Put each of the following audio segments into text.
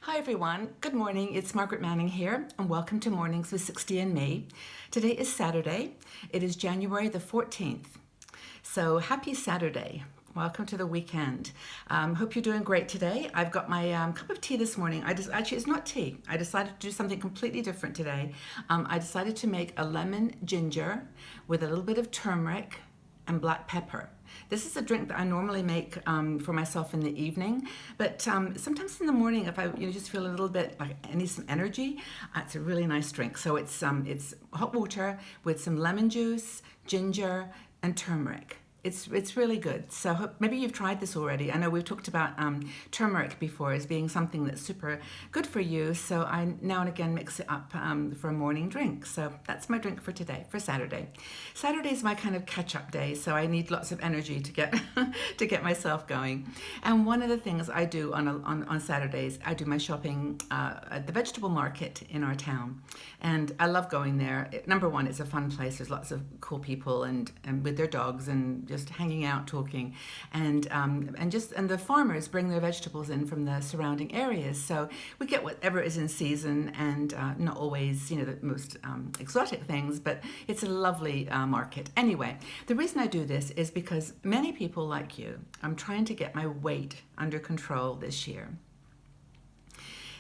Hi everyone, good morning. It's Margaret Manning here, and welcome to Mornings with 60 and Me. Today is Saturday. It is January the 14th. So happy Saturday. Welcome to the weekend. Hope you're doing great today. I've got my cup of tea this morning. Actually, it's not tea. I decided to do something completely different today. I decided to make a lemon ginger with a little bit of turmeric and black pepper. This is a drink that I normally make for myself in the evening, but sometimes in the morning, if I just feel a little bit like I need some energy, it's a really nice drink. So it's hot water with some lemon juice, ginger, and turmeric. It's really good. So maybe you've tried this already. I know we've talked about turmeric before as being something that's super good for you. So I now and again mix it up for a morning drink. So that's my drink for today, for Saturday. Saturday is my kind of catch-up day, so I need lots of energy to get to get myself going. And one of the things I do on Saturdays, I do my shopping at the vegetable market in our town, and I love going there. Number one, it's a fun place. There's lots of cool people and with their dogs and just hanging out, talking, and the farmers bring their vegetables in from the surrounding areas. So we get whatever is in season, and not always the most exotic things, but it's a lovely market. Anyway, the reason I do this is because many people like you, I'm trying to get my weight under control this year.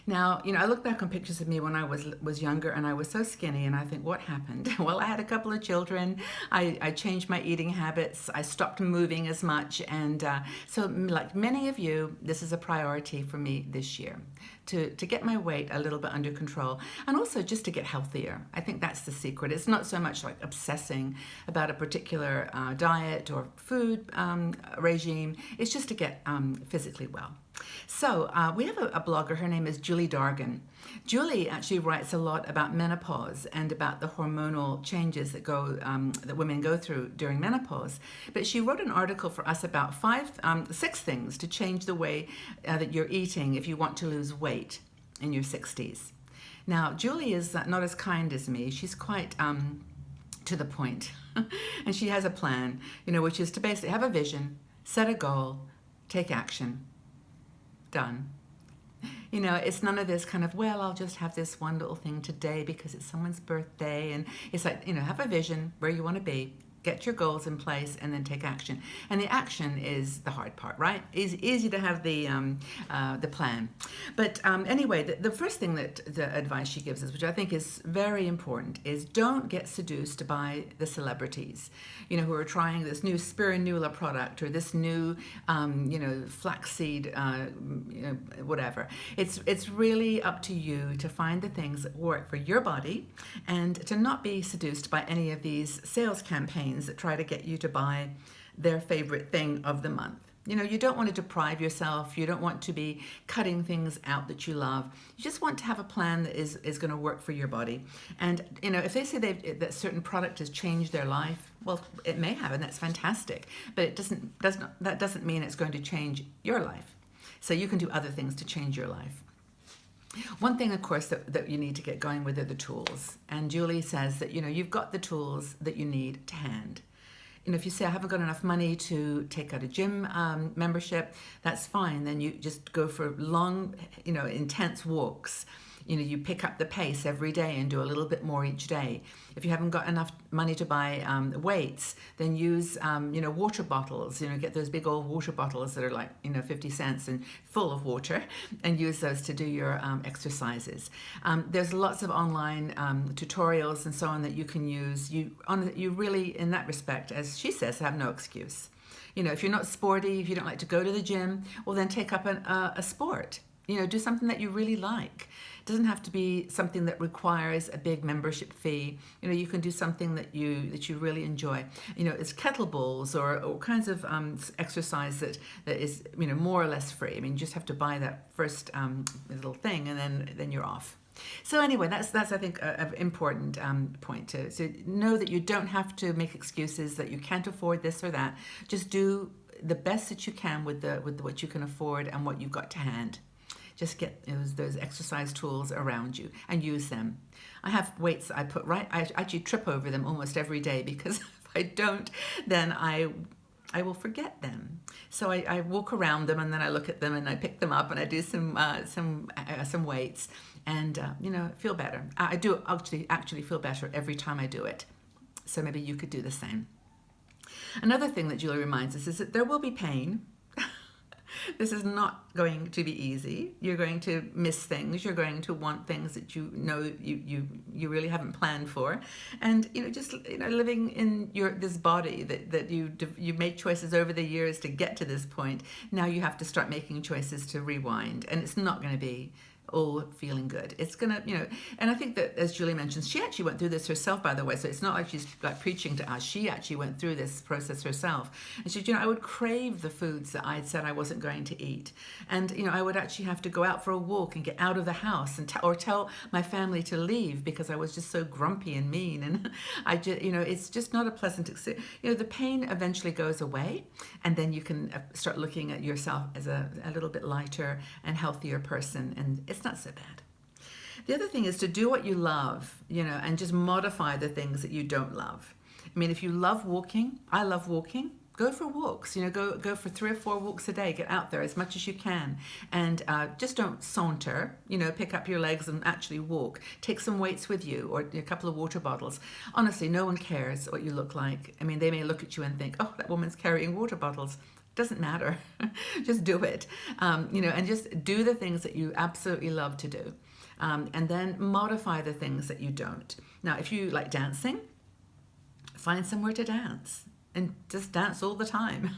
Now, I look back on pictures of me when I was younger, and I was so skinny, and I think, what happened? Well, I had a couple of children. I changed my eating habits. I stopped moving as much, and so like many of you, this is a priority for me this year, to get my weight a little bit under control, and also just to get healthier. I think that's the secret. It's not so much like obsessing about a particular diet or food regime. It's just to get physically well. So we have a blogger. Her name is Julie Dargan. Julie actually writes a lot about menopause and about the hormonal changes that women go through during menopause. But she wrote an article for us about six things to change the way that you're eating if you want to lose weight in your 60s. Now, Julie is not as kind as me. She's quite to the point, and she has a plan, which is to basically have a vision, set a goal, take action. Done. It's none of this kind of, well, I'll just have this one little thing today because it's someone's birthday. And it's like, have a vision where you want to be, get your goals in place, and then take action. And the action is the hard part, right? It's easy to have the plan. But anyway, the first thing that the advice she gives us, which I think is very important, is don't get seduced by the celebrities, who are trying this new spirulina product or this new, flaxseed, whatever. It's really up to you to find the things that work for your body, and to not be seduced by any of these sales campaigns that try to get you to buy their favorite thing of the month. You don't want to deprive yourself. You don't want to be cutting things out that you love. You just want to have a plan that is going to work for your body. And, if they say that certain product has changed their life, well, it may have, and that's fantastic. But that doesn't mean it's going to change your life. So you can do other things to change your life. One thing, of course, that you need to get going with are the tools. And Julie says that, you've got the tools that you need to hand. If you say, I haven't got enough money to take out a gym membership, that's fine. Then you just go for long, intense walks. You pick up the pace every day and do a little bit more each day. If you haven't got enough money to buy weights, then use, water bottles. Get those big old water bottles that are like, 50 cents and full of water, and use those to do your exercises. There's lots of online tutorials and so on that you can use. You really, in that respect, as she says, have no excuse. If you're not sporty, if you don't like to go to the gym, well, then take up a sport. Do something that you really like. It doesn't have to be something that requires a big membership fee. You can do something that you really enjoy. It's kettlebells or all kinds of exercise that is more or less free. I mean, you just have to buy that first little thing, and then you're off. So anyway, that's I think an important point to know that you don't have to make excuses that you can't afford this or that. Just do the best that you can with what you can afford and what you've got to hand. Just get those exercise tools around you and use them. I have weights I put I actually trip over them almost every day, because if I don't, then I I will forget them. So I walk around them and then I look at them and I pick them up and I do some weights and feel better. I do actually feel better every time I do it. So maybe you could do the same. Another thing that Julie reminds us is that there will be pain. This is not going to be easy. You're going to miss things. You're going to want things that you really haven't planned for, and living in this body that you make choices over the years to get to this point. Now you have to start making choices to rewind, and it's not going to be all feeling good. It's gonna, and I think that, as Julie mentions, she actually went through this herself, by the way, so it's not like she's like preaching to us. She actually went through this process herself, and she said, I would crave the foods that I'd said I wasn't going to eat, and I would actually have to go out for a walk and get out of the house and or tell my family to leave because I was just so grumpy and mean, and I just, it's just not a pleasant experience. The pain eventually goes away, and then you can start looking at yourself as a little bit lighter and healthier person, and it's not so bad. The other thing is to do what you love, and just modify the things that you don't love. I mean, if you love walking, I love walking, go for walks, go for 3 or 4 walks a day, get out there as much as you can, and just don't saunter, pick up your legs and actually walk. Take some weights with you or a couple of water bottles. Honestly, no one cares what you look like. I mean, they may look at you and think, oh, that woman's carrying water bottles. Doesn't matter. Just do it, and just do the things that you absolutely love to do, and then modify the things that you don't. Now, if you like dancing, find somewhere to dance and just dance all the time.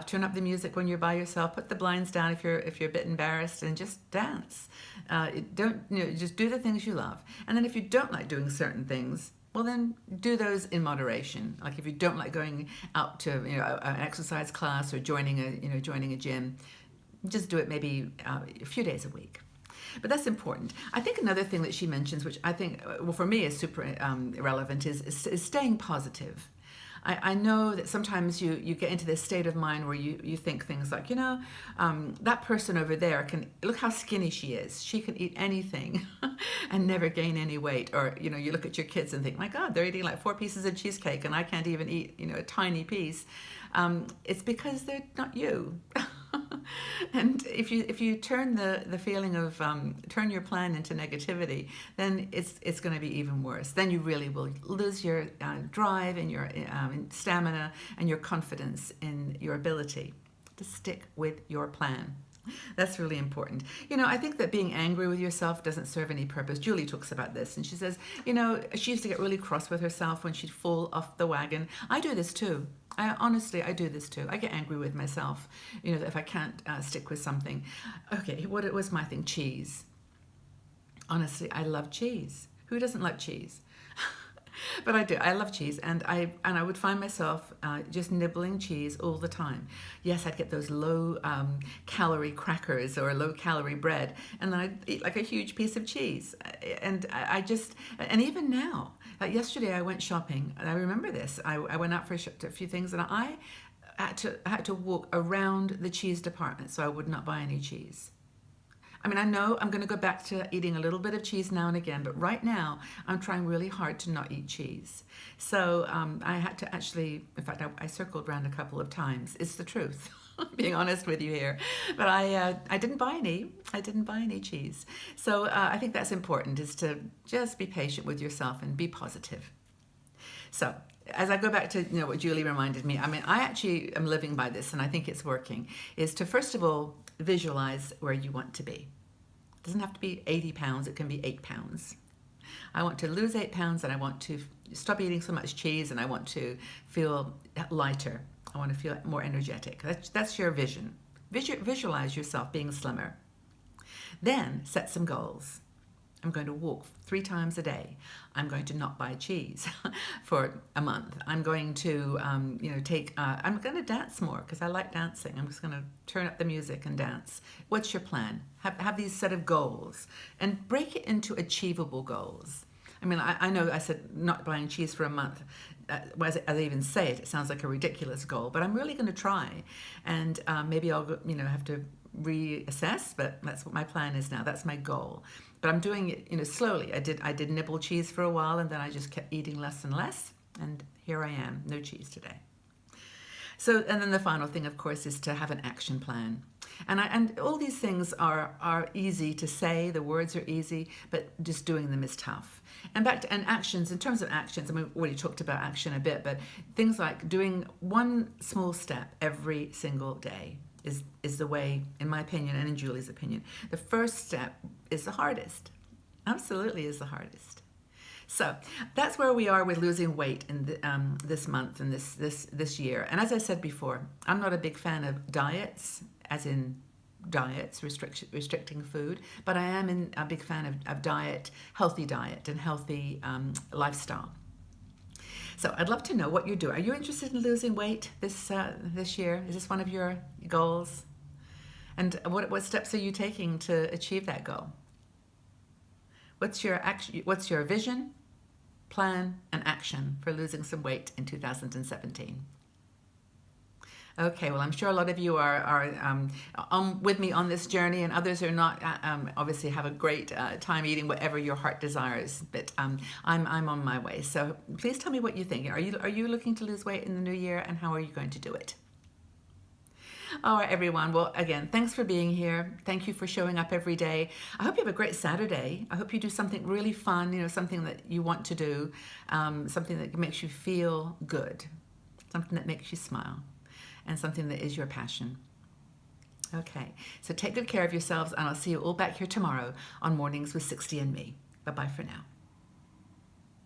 Turn up the music when you're by yourself. Put the blinds down if you're a bit embarrassed, and just dance. Just do the things you love. And then if you don't like doing certain things, well, then do those in moderation. Like if you don't like going out to an exercise class or joining a gym, just do it maybe a few days a week. But that's important. I think another thing that she mentions, which I think, for me is super relevant, is staying positive. I know that sometimes you get into this state of mind where you think things like, that person over there look how skinny she is. She can eat anything and never gain any weight. Or, you look at your kids and think, my God, they're eating like 4 pieces of cheesecake and I can't even eat, a tiny piece. It's because they're not you. And if you turn the feeling of turn your plan into negativity, then it's going to be even worse. Then you really will lose your drive and your stamina and your confidence in your ability to stick with your plan. That's really important. I think that being angry with yourself doesn't serve any purpose. Julie talks about this, and she says, she used to get really cross with herself when she'd fall off the wagon. I do this too. I do this too. I get angry with myself, if I can't stick with something. Okay, what was my thing? Cheese. Honestly, I love cheese. Who doesn't like cheese? But I do. I love cheese, and I would find myself just nibbling cheese all the time. Yes, I'd get those low calorie crackers or low calorie bread, and then I'd eat like a huge piece of cheese. And and even now, like yesterday, I went shopping, and I remember this. I went out for a few things, and I had to walk around the cheese department so I would not buy any cheese. I mean, I know I'm going to go back to eating a little bit of cheese now and again, but right now I'm trying really hard to not eat cheese. So I had to actually, in fact, I circled around a couple of times. It's the truth, being honest with you here. But I didn't buy any. I didn't buy any cheese. So I think that's important, is to just be patient with yourself and be positive. So as I go back to what Julie reminded me, I mean, I actually am living by this, and I think it's working, is to first of all visualize where you want to be. It doesn't have to be 80 pounds, it can be 8 pounds. I want to lose 8 pounds, and I want to stop eating so much cheese, and I want to feel lighter. I want to feel more energetic. That's your vision. Visualize yourself being slimmer. Then set some goals. I'm going to walk 3 times a day. I'm going to not buy cheese for a month. I'm going to, I'm going to dance more because I like dancing. I'm just going to turn up the music and dance. What's your plan? Have these set of goals and break it into achievable goals. I mean, I know I said not buying cheese for a month. As I even say it, it sounds like a ridiculous goal, but I'm really going to try. And maybe I'll, have to reassess, but that's what my plan is now. That's my goal. But I'm doing it, slowly. I did nibble cheese for a while, and then I just kept eating less and less, and here I am, no cheese today. So, and then the final thing, of course, is to have an action plan. And all these things are easy to say. The words are easy, but just doing them is tough. And back to and actions. In terms of actions, I mean, we already talked about action a bit, but things like doing one small step every single day is the way, in my opinion, and in Julie's opinion. The first step is the hardest. Absolutely, is the hardest. So that's where we are with losing weight in this month and this year. And as I said before, I'm not a big fan of diets, as in diets, restricting food, but I am a big fan of healthy diet and healthy lifestyle. So I'd love to know what you do. Are you interested in losing weight this year? Is this one of your goals? And what steps are you taking to achieve that goal? What's your vision, plan, and action for losing some weight in 2017? Okay, well, I'm sure a lot of you are with me on this journey, and others are not. Obviously, have a great time eating whatever your heart desires. But I'm on my way. So please tell me what you think. Are you looking to lose weight in the new year, and how are you going to do it? All right, everyone. Well, again, thanks for being here. Thank you for showing up every day. I hope you have a great Saturday. I hope you do something really fun, something that you want to do, something that makes you feel good, something that makes you smile, and something that is your passion. Okay, so take good care of yourselves, and I'll see you all back here tomorrow on Mornings with 60 and Me. Bye-bye for now.